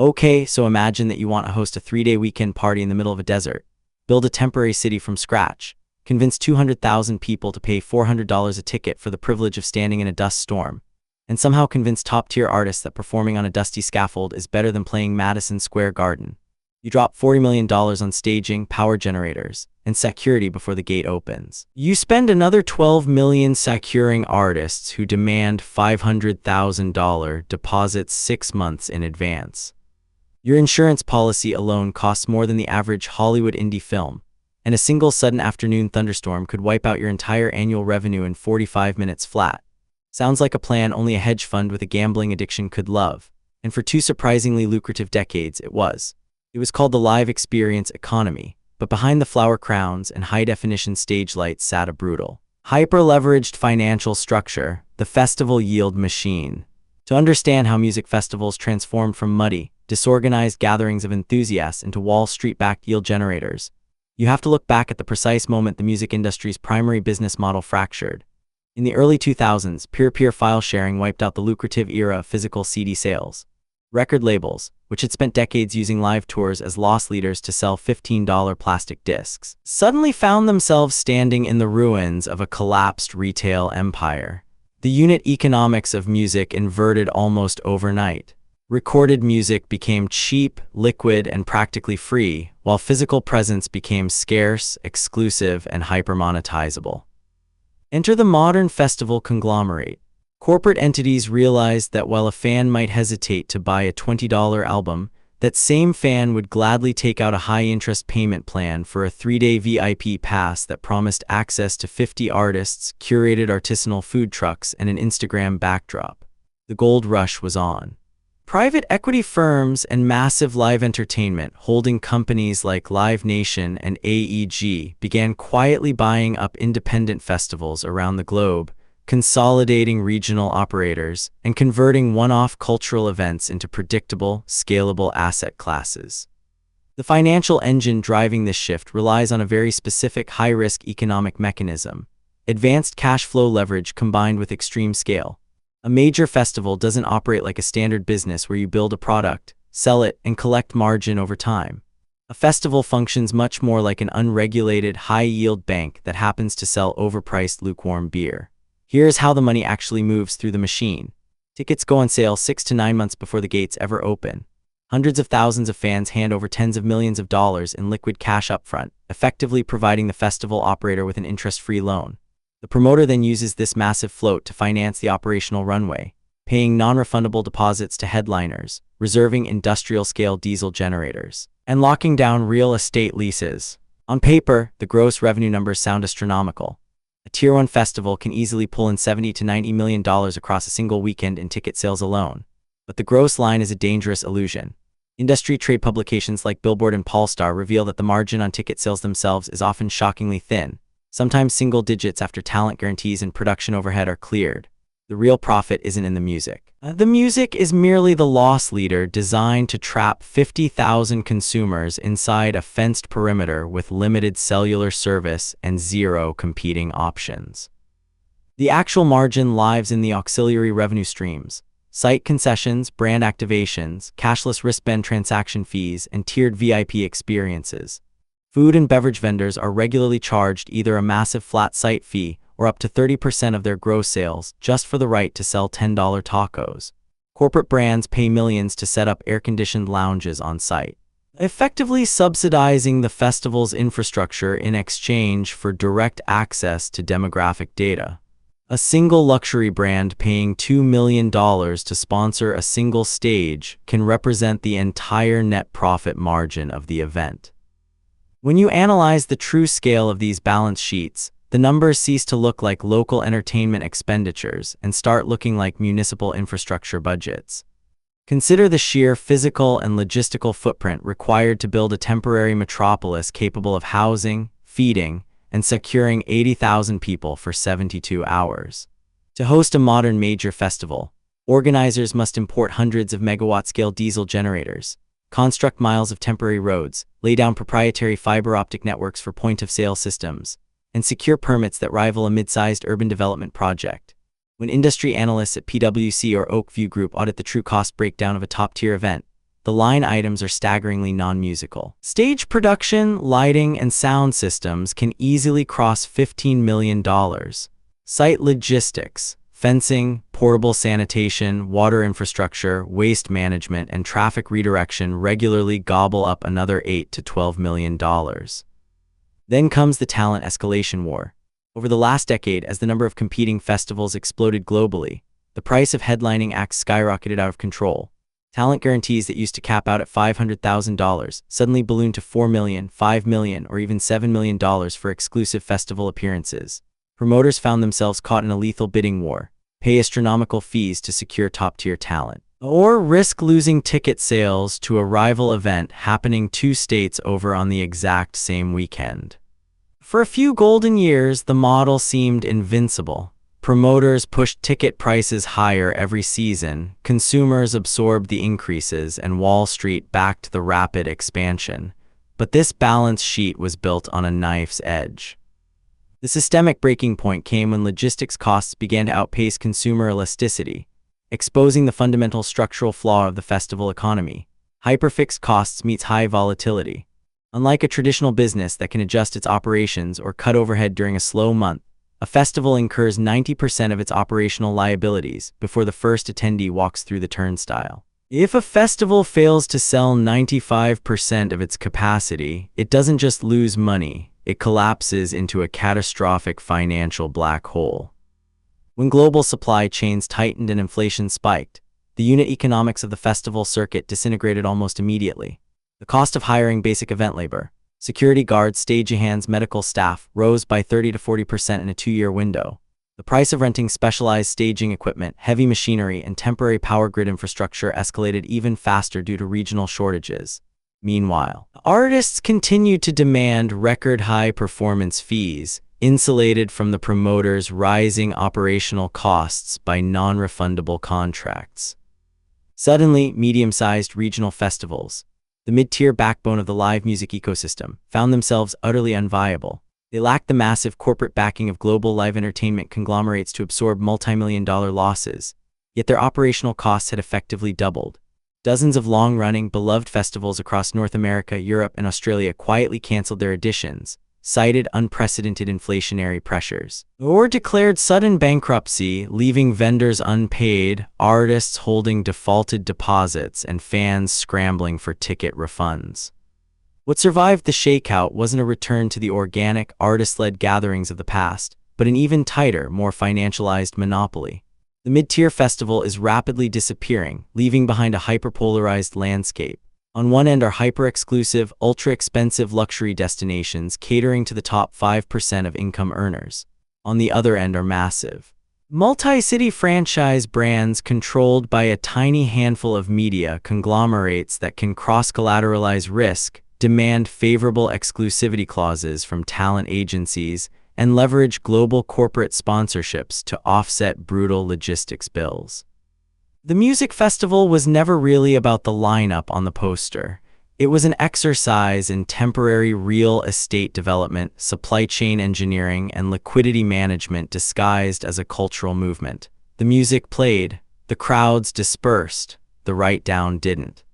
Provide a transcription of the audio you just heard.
Okay, so imagine that you want to host a 3-day weekend party in the middle of a desert. Build a temporary city from scratch. Convince 200,000 people to pay $400 a ticket for the privilege of standing in a dust storm. And somehow convince top-tier artists that performing on a dusty scaffold is better than playing Madison Square Garden. You drop $40 million on staging, power generators, and security before the gate opens. You spend another $12 million securing artists who demand $500,000 deposits 6 months in advance. Your insurance policy alone costs more than the average Hollywood indie film, and a single sudden afternoon thunderstorm could wipe out your entire annual revenue in 45 minutes flat. Sounds like a plan only a hedge fund with a gambling addiction could love, and for 2 surprisingly lucrative decades it was. It was called the live experience economy, but behind the flower crowns and high-definition stage lights sat a brutal, hyper-leveraged financial structure, the festival yield machine. To understand how music festivals transformed from muddy, disorganized gatherings of enthusiasts into Wall Street-backed yield generators, you have to look back at the precise moment the music industry's primary business model fractured. In the early 2000s, peer-to-peer file sharing wiped out the lucrative era of physical CD sales. Record labels, which had spent decades using live tours as loss leaders to sell $15 plastic discs, suddenly found themselves standing in the ruins of a collapsed retail empire. The unit economics of music inverted almost overnight. Recorded music became cheap, liquid, and practically free, while physical presence became scarce, exclusive, and hyper-monetizable. Enter the modern festival conglomerate. Corporate entities realized that while a fan might hesitate to buy a $20 album, that same fan would gladly take out a high-interest payment plan for a 3-day VIP pass that promised access to 50 artists, curated artisanal food trucks, and an Instagram backdrop. The gold rush was on. Private equity firms and massive live entertainment holding companies like Live Nation and AEG began quietly buying up independent festivals around the globe, consolidating regional operators, and converting one-off cultural events into predictable, scalable asset classes. The financial engine driving this shift relies on a very specific high-risk economic mechanism: advanced cash flow leverage combined with extreme scale. A major festival doesn't operate like a standard business where you build a product, sell it, and collect margin over time. A festival functions much more like an unregulated, high-yield bank that happens to sell overpriced lukewarm beer. Here's how the money actually moves through the machine. Tickets go on sale 6 to 9 months before the gates ever open. Hundreds of thousands of fans hand over tens of millions of dollars in liquid cash upfront, effectively providing the festival operator with an interest-free loan. The promoter then uses this massive float to finance the operational runway, paying non-refundable deposits to headliners, reserving industrial-scale diesel generators, and locking down real estate leases. On paper, the gross revenue numbers sound astronomical. A Tier 1 festival can easily pull in $70 to $90 million across a single weekend in ticket sales alone. But the gross line is a dangerous illusion. Industry trade publications like Billboard and Pollstar reveal that the margin on ticket sales themselves is often shockingly thin, sometimes single digits after talent guarantees and production overhead are cleared. The real profit isn't in the music. The music is merely the loss leader designed to trap 50,000 consumers inside a fenced perimeter with limited cellular service and 0 competing options. The actual margin lies in the auxiliary revenue streams: site concessions, brand activations, cashless wristband transaction fees, and tiered VIP experiences. Food and beverage vendors are regularly charged either a massive flat site fee or up to 30% of their gross sales just for the right to sell $10 tacos. Corporate brands pay millions to set up air-conditioned lounges on site, effectively subsidizing the festival's infrastructure in exchange for direct access to demographic data. A single luxury brand paying $2 million to sponsor a single stage can represent the entire net profit margin of the event. When you analyze the true scale of these balance sheets, the numbers cease to look like local entertainment expenditures and start looking like municipal infrastructure budgets. Consider the sheer physical and logistical footprint required to build a temporary metropolis capable of housing, feeding, and securing 80,000 people for 72 hours. To host a modern major festival, organizers must import hundreds of megawatt-scale diesel generators, construct miles of temporary roads, lay down proprietary fiber optic networks for point-of-sale systems, and secure permits that rival a mid-sized urban development project. When industry analysts at PwC or Oak View Group audit the true cost breakdown of a top-tier event, the line items are staggeringly non-musical. Stage production, lighting, and sound systems can easily cross $15 million. Site logistics, fencing, portable sanitation, water infrastructure, waste management, and traffic redirection regularly gobble up another $8 to $12 million. Then comes the talent escalation war. Over the last decade, as the number of competing festivals exploded globally, the price of headlining acts skyrocketed out of control. Talent guarantees that used to cap out at $500,000 suddenly ballooned to $4 million, $5 million, or even $7 million for exclusive festival appearances. Promoters found themselves caught in a lethal bidding war: pay astronomical fees to secure top-tier talent, or risk losing ticket sales to a rival event happening 2 states over on the exact same weekend. For a few golden years, the model seemed invincible. Promoters pushed ticket prices higher every season, consumers absorbed the increases, and Wall Street backed the rapid expansion. But this balance sheet was built on a knife's edge. The systemic breaking point came when logistics costs began to outpace consumer elasticity, exposing the fundamental structural flaw of the festival economy. Hyperfixed costs meets high volatility. Unlike a traditional business that can adjust its operations or cut overhead during a slow month, a festival incurs 90% of its operational liabilities before the first attendee walks through the turnstile. If a festival fails to sell 95% of its capacity, it doesn't just lose money, it collapses into a catastrophic financial black hole. When global supply chains tightened and inflation spiked, the unit economics of the festival circuit disintegrated almost immediately. The cost of hiring basic event labor, security guards, stagehands, medical staff, rose by 30 to 40% in a 2-year window. The price of renting specialized staging equipment, heavy machinery, and temporary power grid infrastructure escalated even faster due to regional shortages. Meanwhile, artists continued to demand record-high performance fees, insulated from the promoters' rising operational costs by non-refundable contracts. Suddenly, medium-sized regional festivals, the mid-tier backbone of the live music ecosystem, found themselves utterly unviable. They lacked the massive corporate backing of global live entertainment conglomerates to absorb multi-million-dollar losses, yet their operational costs had effectively doubled. Dozens of long-running, beloved festivals across North America, Europe, and Australia quietly canceled their editions, cited unprecedented inflationary pressures, or declared sudden bankruptcy, leaving vendors unpaid, artists holding defaulted deposits, and fans scrambling for ticket refunds. What survived the shakeout wasn't a return to the organic, artist-led gatherings of the past, but an even tighter, more financialized monopoly. The mid-tier festival is rapidly disappearing, leaving behind a hyperpolarized landscape. On one end are hyper-exclusive, ultra-expensive luxury destinations catering to the top 5% of income earners. On the other end are massive, multi-city franchise brands controlled by a tiny handful of media conglomerates that can cross-collateralize risk, demand favorable exclusivity clauses from talent agencies, and leverage global corporate sponsorships to offset brutal logistics bills. The music festival was never really about the lineup on the poster. It was an exercise in temporary real estate development, supply chain engineering, and liquidity management disguised as a cultural movement. The music played, the crowds dispersed, the write-down didn't.